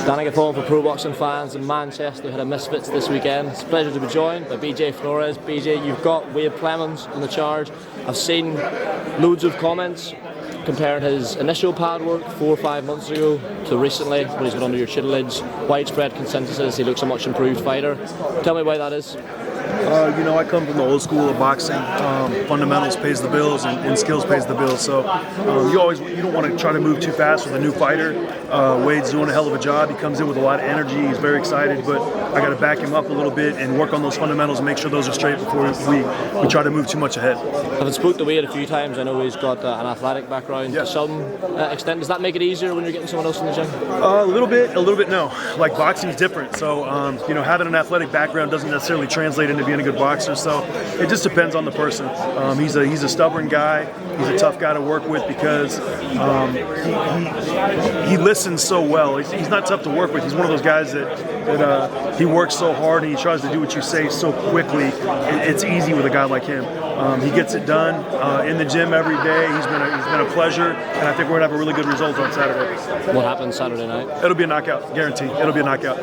Standing at home for pro boxing fans in Manchester who had a Misfits this weekend. It's a pleasure to be joined by BJ Flores. BJ, you've got Wade Clemens in the charge. I've seen loads of comments comparing his initial pad work 4 or 5 months ago to recently when he's been under your tutelage. Widespread consensus is he looks a much improved fighter. Tell me why that is. I come from the old school of boxing. Fundamentals pays the bills and skills pays the bills. So you don't want to try to move too fast with a new fighter. Wade's doing a hell of a job. He comes in with a lot of energy. He's very excited, but I got to back him up a little bit and work on those fundamentals and make sure those are straight before we try to move too much ahead. I've spoken to Wade a few times. I know he's got an athletic background to some extent. Does that make it easier when you're getting someone else in the gym? A little bit. No. Like boxing's different. So having an athletic background doesn't necessarily translate into being a good boxer. So it just depends on the person. He's a stubborn guy. He's a tough guy to work with because he listens so well. He's not tough to work with. He's one of those guys that he works so hard and he tries to do what you say so quickly. It's easy with a guy like him. He gets it done in the gym every day. He's been a pleasure, and I think we're gonna have a really good result on Saturday. What happens Saturday night? It'll be a knockout, guaranteed. It'll be a knockout.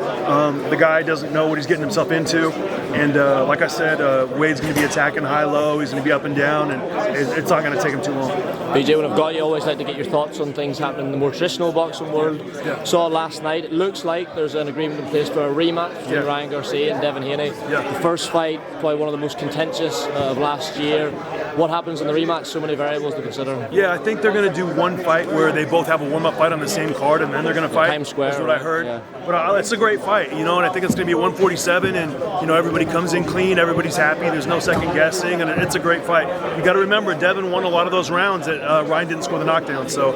The guy doesn't know what he's getting himself into, and like I said, Wade's gonna be attacking high-low. He's gonna be up and down, and it's not gonna take him too long. BJ, when I've got you, I always like to get your thoughts on things happening in the more traditional boxing world. Saw last night. It looks like there's an agreement in place for a rematch between Ryan Garcia and Devin Haney. The first fight, probably one of the most contentious of last year. What happens in the rematch? So many variables to consider. Yeah, I think they're going to do one fight where they both have a warm-up fight on the same card, and then they're going to fight. Times Square. That's what I heard. Yeah. But it's a great fight, and I think it's going to be a 147, and everybody comes in clean, everybody's happy. There's no second guessing, and it's a great fight. You got to remember, Devin won a lot of those rounds that Ryan didn't score the knockdown. So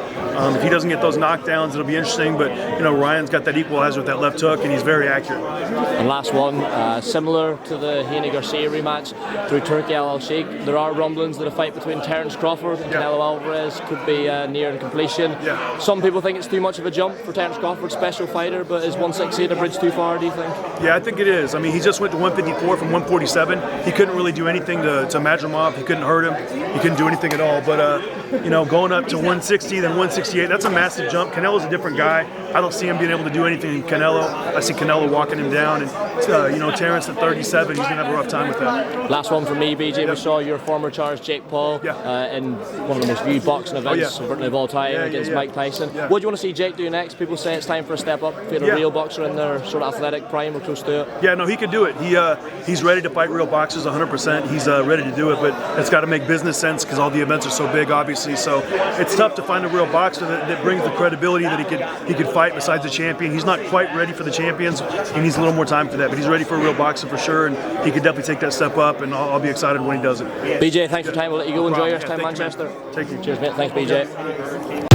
if he doesn't get those knockdowns, it'll be interesting. But Ryan's got that equalizer with that left hook, and he's very accurate. And last one, similar to the Hene Garcia rematch through Turkey Al Sheikh, there are rumblings that a fight between Terence Crawford and Canelo Alvarez could be near completion. Some people think it's too much of a jump for Terence Crawford, special fighter, but is 168 a bridge too far, do you think? Yeah, I think it is. I mean, he just went to 154 from 147. He couldn't really do anything to match him off. He couldn't hurt him. He couldn't do anything at all. But, going up to 160, then 168, that's a massive jump. Canelo's a different guy. I don't see him being able to do anything in Canelo. I see Canelo walking him down. And, Terence at 37, he's going to have a rough time with that. Last one for me, BJ. We saw your former charge, Jake Paul, in one of the most viewed boxing events of all time against Mike Tyson. What do you want to see Jake do next? People say it's time for a step up, for a real boxer in their sort of athletic prime or close to it. Yeah, no, he could do it. He's ready to fight real boxers 100%. He's ready to do it, but it's got to make business sense because all the events are so big, obviously. So it's tough to find a real boxer that brings the credibility that he could fight besides the champion. He's not quite ready for the champions. He needs a little more time for that, but he's ready for a real boxer for sure, and he could definitely take that step up, and I'll be excited when he does it. BJ, thanks for your time. We'll let you go. Enjoy your time in Manchester. Take care. Cheers, mate. Thanks, BJ.